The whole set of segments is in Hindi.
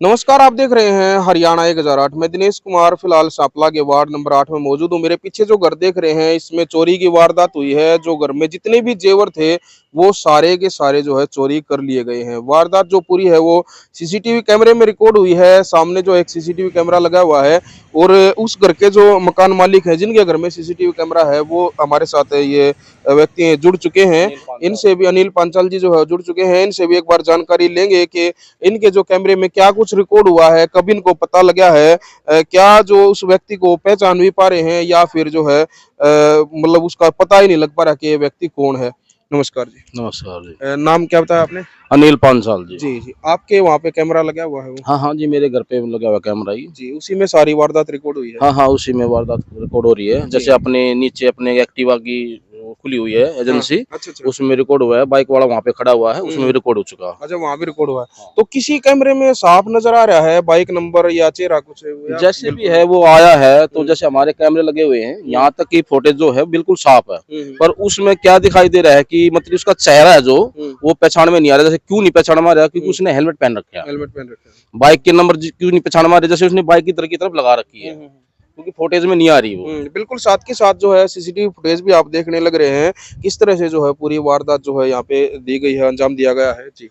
नमस्कार, आप देख रहे हैं हरियाणा 1008। मैं दिनेश कुमार फिलहाल सांपला के वार्ड नंबर 8 में मौजूद हूँ। मेरे पीछे जो घर देख रहे हैं इसमें चोरी की वारदात हुई है। जो घर में जितने भी जेवर थे वो सारे के सारे जो है चोरी कर लिए गए हैं। वारदात जो पूरी है वो सीसीटीवी कैमरे में रिकॉर्ड हुई है। सामने जो एक सीसीटीवी कैमरा लगा हुआ है और उस घर के जो मकान मालिक है जिनके घर में सीसीटीवी कैमरा है वो हमारे साथ ये व्यक्ति जुड़ चुके हैं। इनसे भी अनिल पांचाल जी जो है जुड़ चुके हैं। इनसे भी एक बार जानकारी लेंगे कि इनके जो कैमरे में क्या कुछ रिकॉर्ड हुआ है, कब इनको पता लगा है, क्या जो उस व्यक्ति को पहचान भी पा रहे हैं या फिर जो है मतलब उसका पता ही नहीं लग पा रहा कि ये व्यक्ति कौन है। नमस्कार जी। नमस्कार जी। नाम क्या बताया आपने? अनिल पांचाल जी। जी जी। आपके वहाँ पे कैमरा लगा हुआ है वो? हाँ हाँ जी, मेरे घर पे लगा हुआ कैमरा ही। जी, उसी में सारी वारदात रिकॉर्ड हुई है? हाँ हाँ, उसी में वारदात रिकॉर्ड हो रही है। जैसे अपने नीचे अपने एक्टिवा की खुली हुई है एजेंसी, अच्छा। उसमें रिकॉर्ड हुआ है। बाइक वाला वहाँ पे खड़ा हुआ है, उसमें भी रिकॉर्ड हो चुका है। अच्छा, वहाँ भी रिकॉर्ड हुआ है। तो किसी कैमरे में साफ नजर आ रहा है बाइक नंबर या चेहरा कुछ या जैसे भी है वो आया है, तो जैसे हमारे कैमरे लगे हुए हैं यहाँ तक की फुटेज जो है बिल्कुल साफ है। पर उसमें क्या दिखाई दे रहा है कि मतलब उसका चेहरा है जो वो पहचान में नहीं आ रहा। जैसे क्यों नहीं पहचान में आ रहा? क्योंकि उसने हेलमेट पहन रखा है। हेलमेट पहन रखा है। बाइक के नंबर क्यों नहीं पहचान में आ रहे? जैसे उसने बाइक की तरफ लगा रखी है, क्योंकि फुटेज में नहीं आ रही वो। बिल्कुल, साथ के साथ जो है सीसीटीवी फुटेज भी आप देखने लग रहे हैं किस तरह से जो है पूरी वारदात जो है यहाँ पे दी गई है, अंजाम दिया गया है जी।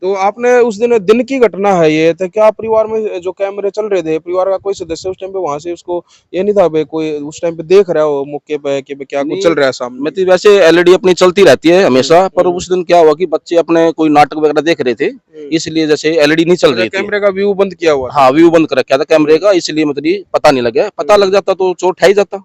तो आपने उस दिन की घटना है ये, तो क्या परिवार में जो कैमरे चल रहे थे परिवार का कोई सदस्य उस टाइम पे वहां से उसको ये नहीं था भाई कोई उस टाइम पे देख रहा हो मौके पे कि क्या कुछ चल रहा है सामने? मतलब वैसे एलईडी अपनी चलती रहती है हमेशा, पर उस दिन क्या हुआ कि बच्चे अपने कोई नाटक वगैरह देख रहे थे, इसलिए जैसे एलईडी नहीं चल रही थी। कैमरे का व्यू बंद किया हुआ? हाँ, व्यू बंद कर रखा था कैमरे का, इसलिए मतलब पता नहीं लगा। पता लग जाता तो चोर ठा ही जाता।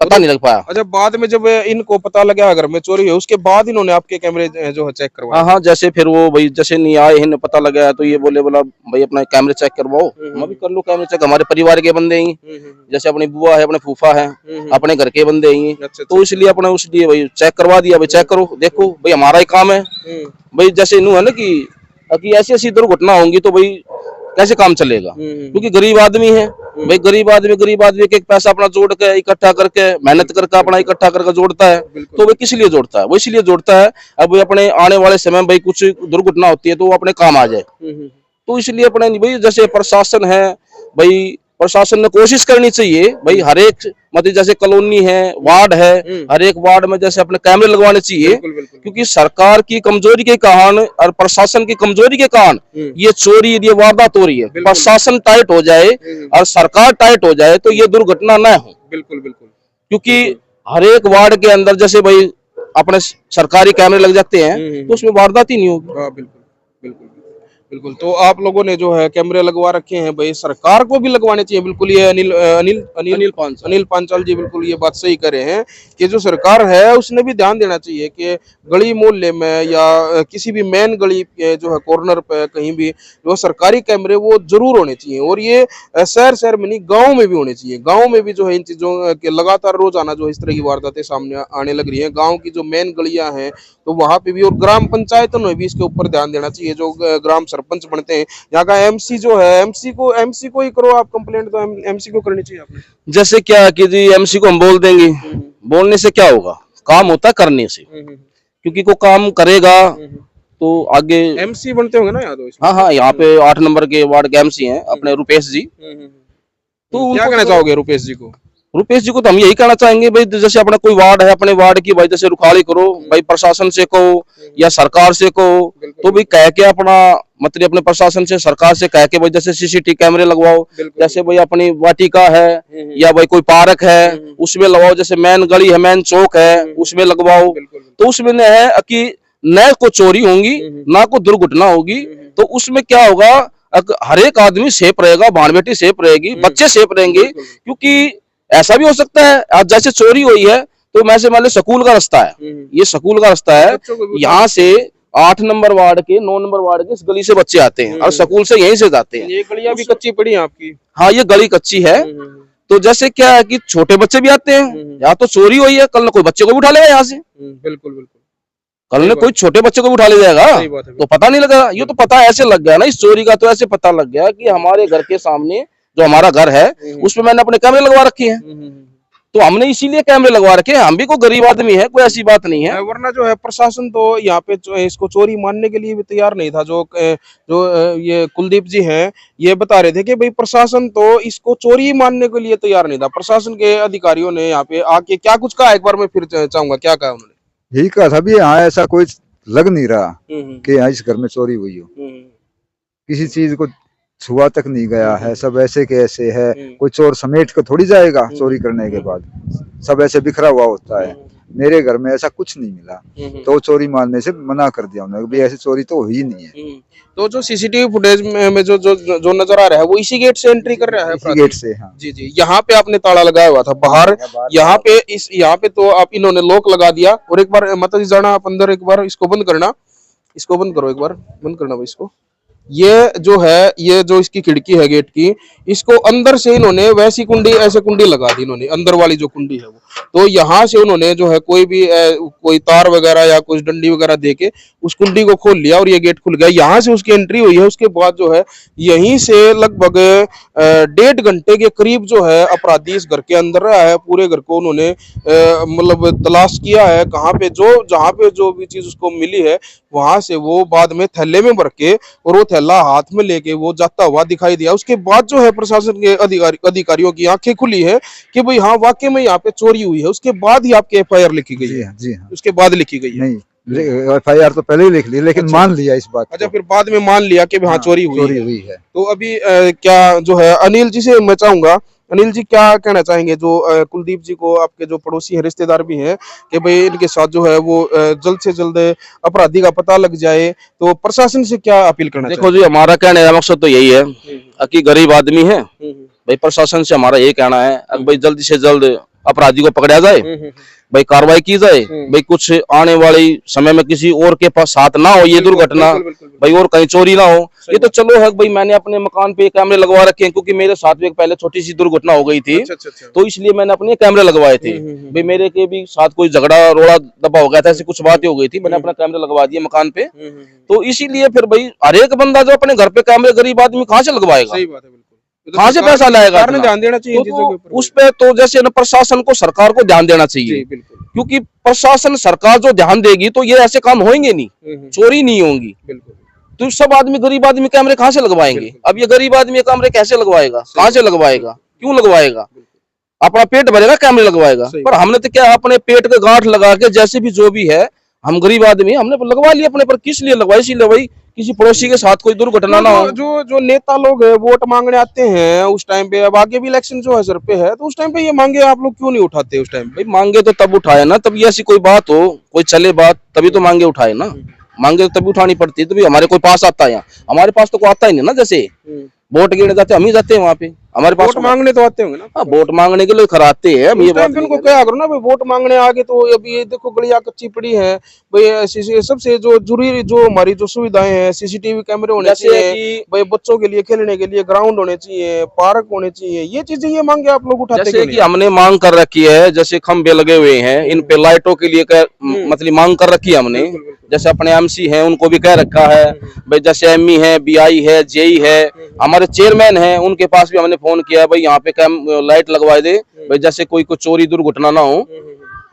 पता नहीं लग पाया। अच्छा, बाद में जब इनको पता लगा अगर में चोरी है उसके बाद इन्होंने आपके कैमरे जो है चेक करवाए? हाँ हाँ, जैसे फिर वो भाई जैसे नहीं आए, इन्हें पता लगा तो ये बोला भाई अपना कैमरे चेक करवाओ। मैं भी कर लूँ कैमरे चेक, हमारे परिवार के बंदे ही, जैसे अपनी बुआ है, अपने फूफा है, अपने घर के बंदे ही, तो इसलिए अपने उसलिए भाई चेक करवा दिया। भाई चेक करो, देखो भाई हमारा ही काम है भाई। जैसे न्यू है ना कि ऐसी ऐसी दुर्घटना होंगी तो भाई कैसे काम चलेगा? क्योंकि गरीब आदमी है भाई, गरीब आदमी एक पैसा अपना जोड़ के इकट्ठा करके मेहनत करके अपना इकट्ठा करके जोड़ता है, तो वो किस लिए जोड़ता है? वो इसलिए जोड़ता है अब अपने आने वाले समय भाई कुछ दुर्घटना होती है तो वो अपने काम आ जाए। तो इसलिए अपने भाई जैसे प्रशासन है भाई, प्रशासन ने कोशिश करनी चाहिए भाई हर एक मतलब जैसे कॉलोनी है, वार्ड है, हर एक वार्ड में जैसे अपने कैमरे लगवाने चाहिए। क्योंकि सरकार की कमजोरी के कारण और प्रशासन की कमजोरी के कारण ये चोरी ये वारदात हो रही है। प्रशासन टाइट हो जाए और सरकार टाइट हो जाए तो ये दुर्घटना न हो। बिल्कुल। क्योंकि हर एक वार्ड के अंदर जैसे भाई अपने सरकारी कैमरे लग जाते हैं तो उसमें वारदात ही नहीं होगी। बिल्कुल। तो आप लोगों ने जो है कैमरे लगवा रखे हैं भाई, सरकार को भी लगवाने चाहिए। बिल्कुल, ये अनिल पांचाल जी बिल्कुल ये बात सही कर रहे हैं कि जो सरकार है उसने भी ध्यान देना चाहिए कि गली मोहल्ले में या किसी भी मेन गली जो है कॉर्नर पे कहीं भी जो सरकारी कैमरे वो जरूर होने चाहिए। और ये शहर में नहीं, गाँव में भी होने चाहिए। गाँव में भी जो है इन चीजों के लगातार रोजाना जो इस तरह की वारदातें सामने आने लग रही है। गाँव की जो मेन गलियां हैं तो वहां पे भी, और ग्राम पंचायतों ने भी इसके ऊपर ध्यान देना चाहिए। जो ग्राम सरपंच बनते हैं यहाँ का, एमसी जो है, एमसी को ही करो आप कंप्लेंट, तो एमसी को करनी चाहिए आपने। जैसे क्या कि जी एमसी को हम बोल देंगे, बोलने से क्या होगा? काम होता है करने से। क्योंकि को काम करेगा तो आगे एमसी बनते होंगे ना यहाँ तो? हाँ हाँ, यहाँ पे 8 नंबर के वार्ड के एमसी हैं अपने रुपेश जी। तो क्या कहना चाहोगे रुपेश जी को? रुपेश जी को तो हम यही कहना चाहेंगे भाई, जैसे अपना कोई वार्ड है, अपने वार्ड की भाई जैसे रुखाड़ी करो भाई, प्रशासन से कहो या सरकार से कहो, तो भाई कह के अपना मतलब अपने प्रशासन से सरकार से कह के भाई जैसे सीसीटीवी कैमरे लगवाओ। जैसे भाई अपनी वाटिका है या भाई कोई पार्क है उसमें लगवाओ, जैसे मेन गली है, मेन चौक है उसमें लगवाओ। तो उसमें न है कि न को चोरी होंगी ना को दुर्घटना होगी। तो उसमें क्या होगा, हर एक आदमी सेफ रहेगा, बाण बेटी सेफ रहेगी, बच्चे सेफ रहेंगे। क्योंकि ऐसा भी हो सकता है आज जैसे चोरी हुई है तो मैं से मान लो स्कूल का रास्ता है, ये स्कूल का रास्ता है, यहाँ से 8 नंबर वार्ड के 9 नंबर वार्ड के इस गली से बच्चे आते हैं और स्कूल से यहीं से जाते हैं। ये गलियां भी कच्ची पड़ी है आपकी? हाँ, ये गली कच्ची है। तो जैसे क्या है कि छोटे बच्चे भी आते हैं, यहाँ तो चोरी हुई है, कल न कोई बच्चे को भी उठा लेगा यहाँ से। बिल्कुल। कल ने कोई छोटे बच्चे को भी उठा ले जाएगा तो पता नहीं लगेगा। ये तो पता ऐसे लग गया ना इस चोरी का, तो ऐसे पता लग गया कि हमारे घर के सामने जो हमारा घर है उसमें मैंने अपने कैमरे लगवा रखे हैं। तो हमने इसीलिए कैमरे लगवा रखे हैं। हम भी कोई गरीब आदमी है, कोई ऐसी बात नहीं है। वरना जो है प्रशासन तो यहाँ पे इसको चोरी मानने के लिए भी तैयार नहीं था। जो ये कुलदीप जी हैं, ये बता रहे थे कि भाई प्रशासन तो इसको चोरी मानने के लिए तैयार नहीं था। प्रशासन के अधिकारियों ने यहाँ पे आके क्या कुछ कहा, एक बार मैं फिर चाहूंगा क्या कहा उन्होंने। यही कहा था भी यहाँ ऐसा कोई लग नहीं रहा कि यहाँ इस घर में चोरी हुई हो, किसी चीज को छुआ तक नहीं गया है, सब ऐसे के ऐसे है। कोई चोर समेट कर थोड़ी जाएगा चोरी करने के बाद, सब ऐसे बिखरा हुआ होता है। मेरे घर में ऐसा कुछ नहीं मिला, तो चोरी मारने से मना कर दिया उन्होंने भी ऐसी चोरी तो हुई नहीं है। तो जो सीसीटीवी फुटेज में जो नजर आ रहा है वो इसी गेट से एंट्री कर रहा है, इसी गेट से। हाँ जी जी। यहाँ पे आपने ताला लगाया हुआ था बाहर, यहाँ पे तो आप इन्होंने लॉक लगा दिया। और एक बार माता जी जाना आप अंदर, एक बार इसको बंद करना, इसको बंद करो, एक बार बंद करना भाई इसको। ये जो है, ये जो इसकी खिड़की है गेट की, इसको अंदर से इन्होंने वैसी कुंडी, ऐसे कुंडी लगा दी इन्होंने, अंदर वाली जो कुंडी है वो। तो यहाँ से उन्होंने जो है कोई तार वगैरह या कुछ डंडी वगैरह देके उस कुंडी को खोल लिया और ये गेट खुल गया। यहाँ से उसकी एंट्री हुई है। उसके बाद जो है यहीं से लगभग 1.5 घंटे के करीब जो है अपराधी इस घर के अंदर रहा है। पूरे घर को उन्होंने मतलब तलाश किया है, कहाँ पे जहाँ पे जो भी चीज उसको मिली है वहां से वो बाद में थैले में भर के और वो थैला हाथ में लेके वो जाता हुआ दिखाई दिया। उसके बाद जो है प्रशासन के अधिकारियों की आंखें खुली है कि भाई हाँ वाकई में यहाँ पे चोरी हुई है। उसके बाद ही आपकी FIR लिखी गई है। जी हाँ। उसके बाद लिखी गई है? नहीं, FIR तो पहले ही लिख ली, लेकिन मान लिया इस बात। अच्छा, फिर बाद में मान लिया कि हाँ चोरी हुई है। तो अभी क्या जो है अनिल जी से मैं चाहूंगा, अनिल जी क्या कहना चाहेंगे जो कुलदीप जी को आपके जो पड़ोसी है, रिश्तेदार भी हैं, कि भाई इनके साथ जो है वो जल्द से जल्द अपराधी का पता लग जाए, तो प्रशासन से क्या अपील करना चाहिए? देखो जी, हमारा कहने का मकसद तो यही है कि गरीब आदमी है भाई, प्रशासन से हमारा यही कहना है कि भाई जल्दी से जल्द अपराधी को पकड़ा जाए, भाई कार्रवाई की जाए, भाई कुछ आने वाली समय में किसी और के पास साथ ना हो ये दुर्घटना, भाई और कहीं चोरी ना हो। ये तो चलो है भाई, मैंने अपने मकान पे कैमरे लगवा रखे हैं क्योंकि मेरे साथ में पहले छोटी सी दुर्घटना हो गई थी। तो इसलिए मैंने अपने कैमरे लगवाए थे। भाई मेरे के भी साथ कोई झगड़ा रोड़ा दबा हो गया था, ऐसी कुछ बातें हो गई थी, मैंने अपना कैमरा लगवा दिया मकान पे। तो इसीलिए फिर भाई हर एक बंदा जो अपने घर पे कैमरे, गरीब आदमी कहाँ से लगवाएगा, सही बात है, कहाँ से पैसा लाएगा? ध्यान देना चाहिए चीजों के ऊपर। उस पे तो जैसे ना प्रशासन को, सरकार को ध्यान देना चाहिए, क्योंकि प्रशासन सरकार जो ध्यान देगी तो ये ऐसे काम होंगे नहीं, चोरी नहीं होंगी। तो सब आदमी, गरीब आदमी कैमरे कहाँ से लगवाएंगे? अब ये गरीब आदमी कैमरे कैसे लगवाएगा, कहाँ से लगवाएगा, क्यों लगवाएगा? अपना पेट भरेगा कैमरे लगवाएगा। पर हमने तो क्या अपने पेट के गांठ लगा के, जैसे भी जो भी है, हम गरीब आदमी हमने लगवा लिया अपने पर। किस लिए लगवाई? इसीलिए भाई किसी पड़ोसी के साथ कोई दुर्घटना ना हो। जो नेता लोग है वोट मांगने आते हैं उस टाइम पे, अब आगे भी इलेक्शन जो है सर पे है, तो उस टाइम पे ये मांगे आप लोग क्यों नहीं उठाते? उस टाइम भाई मांगे तो तब उठाए ना, तब ये ऐसी कोई बात हो, कोई चले बात, तभी तो मांगे उठाए ना। मांगे तो तभी उठानी पड़ती है, तभी हमारे कोई पास आता है। यहाँ हमारे पास तो कोई आता ही नहीं ना। जैसे वोट गिरने जाते हम ही जाते हैं वहाँ पे, हमारे पास वोट मांगने तो आते होंगे ना। हाँ, वोट मांगने के लिए खराते हैं हम। ये बात उनको क्या करो ना भाई, वोट मांगने आगे तो अभी ये देखो गलियां कच्ची पड़ी है भाई। सबसे जो जरूरी जो हमारी जो सुविधाएं हैं, सीसीटीवी कैमरे होने चाहिए भाई, बच्चों के लिए खेलने के लिए ग्राउंड होने चाहिए, पार्क होने चाहिए, ये चीजें ये मांगे आप लोग उठाते। जैसे कि हमने मांग कर रखी है, जैसे खंबे लगे हुए हैं, इन पे लाइटों के लिए मतलब मांग कर रखी है हमने। जैसे अपने MC हैं उनको भी कह रखा है भाई, जैसे ME है, BI है, JE है, हमारे चेयरमैन हैं, उनके पास भी हमने फोन किया भाई यहाँ पे लाइट लगवा दे भाई, जैसे कोई चोरी दुर्घटना ना हो।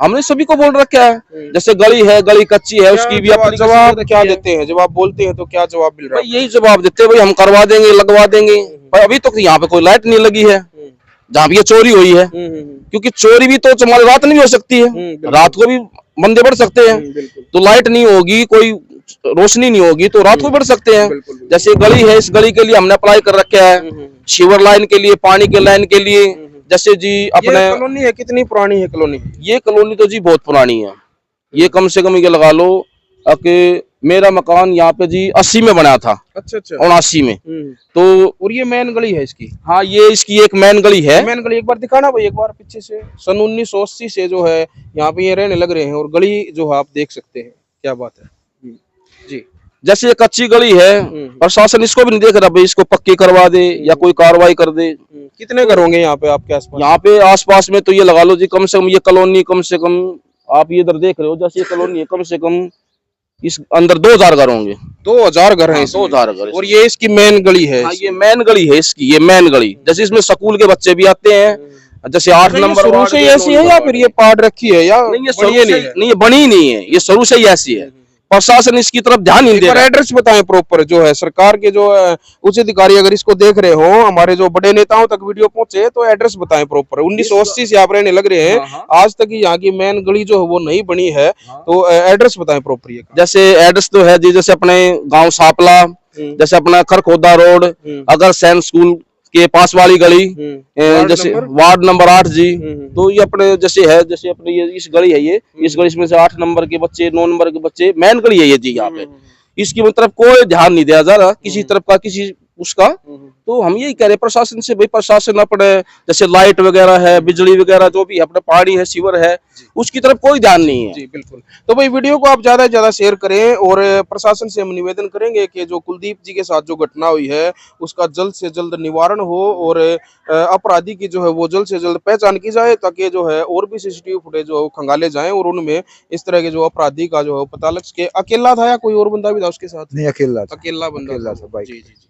हमने सभी को बोल रखा है। जैसे गली है, गली कच्ची है, उसकी भी अपनी जवाब क्या देते हैं? जब आप बोलते हैं तो क्या जवाब मिल रहा है? यही जवाब देते हैं भाई, हम करवा देंगे, लगवा देंगे। पर अभी तक यहाँ पे कोई लाइट नहीं लगी है जहाँ पे ये चोरी हुई है। क्योंकि चोरी भी तो हमारी रात में भी हो सकती है, रात को भी बंदे बढ़ सकते हैं। तो लाइट नहीं होगी, कोई रोशनी नहीं होगी तो रात को बढ़ सकते हैं। जैसे गली है, इस गली के लिए हमने अप्लाई कर रखा है, सीवर लाइन के लिए, पानी के लाइन के लिए। जैसे जी अपने कॉलोनी है, कितनी पुरानी है कॉलोनी? ये कॉलोनी तो जी बहुत पुरानी है। ये कम से कम ये लगा लो कि मेरा मकान यहाँ पे जी 80 में बना था। अच्छा 79 में। तो और ये मेन गली है इसकी? हाँ, ये इसकी एक मेन गली है। मेन गली एक बार दिखाना भाई, एक बार पीछे से। सन 1980 से जो है यहाँ पे ये रहने लग रहे हैं, और गली जो है आप देख सकते हैं, क्या बात है जी। जैसे ये कच्ची गली है, प्रशासन इसको भी नहीं देख रहा भाई, इसको पक्की करवा दे या कोई कार्रवाई कर दे। कितने घर होंगे यहाँ पे आपके आसपास? यहाँ पे आसपास में तो ये लगा लो जी, कम से कम ये कॉलोनी, कम से कम आप ये इधर देख रहे हो, जैसे ये कॉलोनी है, कम से कम इस अंदर 2000 घर होंगे। 2000 घर हैं? 2000 घर। और ये इसकी मेन गली है? हाँ, ये मेन गली है इसकी, ये मेन गली। जैसे इसमें स्कूल के बच्चे भी आते हैं, जैसे 8 ये नंबर शुरू वार्ड से ही के, ऐसी है या फिर ये पाड़ रखी है या नहीं, ये बनी शुरू से नहीं है? नहीं, ये बनी नहीं है, ये शुरू से ही ऐसी है। प्रशासन इसकी तरफ ध्यान नहीं एक दे बार रहा। एड्रेस बताएं प्रॉपर जो है सरकार के जो उच्च अधिकारी अगर इसको देख रहे हो, हमारे जो बड़े नेताओं तक वीडियो पहुंचे तो एड्रेस बताएं प्रॉपर। 1980 से आप रहने लग रहे हैं, हाँ, हाँ। आज तक यहाँ की मेन गली जो है वो नहीं बनी है, तो एड्रेस बताएं प्रॉपर ये। जैसे एड्रेस तो है जी, जैसे अपने गांव सापला, जैसे अपना खरखोदा रोड, अगर सैन स्कूल के पास वाली गली, जैसे वार्ड नंबर 8 जी। तो ये अपने जैसे है, जैसे अपने ये इस गली है, ये इस गली में से 8 नंबर के बच्चे, 9 नंबर के बच्चे, मेन गली है ये जी। यहाँ पे इसकी मतलब कोई ध्यान नहीं दिया जा रहा किसी तरफ का, किसी उसका। तो हम यही कह रहे हैं प्रशासन से, भाई प्रशासन अपने जैसे लाइट वगैरह है, बिजली वगैरह जो भी अपने पानी है, सीवर है, उसकी तरफ कोई ध्यान नहीं है। जी बिल्कुल। तो भाई वीडियो को आप ज्यादा से ज्यादा शेयर करें और प्रशासन से हम निवेदन करेंगे कि जो कुलदीप जी के साथ जो घटना हुई है उसका जल्द से जल्द निवारण हो और अपराधी की जो है वो जल्द से जल्द पहचान की जाए, ताकि जो है और भी सीसीटीवी फुटेज जो है वो खंगाले जाएं और उनमें इस तरह के जो अपराधी का जो है पता लग सके। अकेला था या कोई और बंदा भी था उसके साथ? नहीं, अकेला था। अकेला बंदा अकेला था। था बाइक। जी जी जी,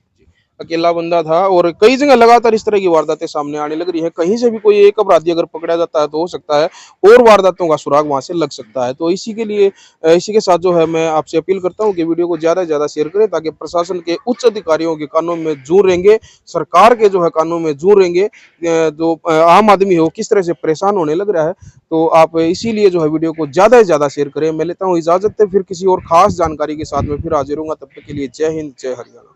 अकेला बंदा था और कई जगह लगातार इस तरह की वारदातें सामने आने लग रही है। कहीं से भी कोई एक अपराधी अगर पकड़ा जाता है तो हो सकता है और वारदातों का सुराग वहां से लग सकता है। तो इसी के लिए इसी के साथ जो है मैं आपसे अपील करता हूं कि वीडियो को ज्यादा से ज्यादा शेयर करें, ताकि प्रशासन के उच्च अधिकारियों के कानून में जूर रहेंगे, सरकार के जो है कानून में जूर रहेंगे। जो आम आदमी है वो किस तरह से परेशान होने लग रहा है, तो आप इसीलिए जो है वीडियो को ज्यादा से ज्यादा शेयर करें। मैं लेता हूँ इजाजत, फिर किसी और खास जानकारी के साथ में फिर हाजिर होऊंगा। तब तक के लिए जय हिंद, जय हरियाणा।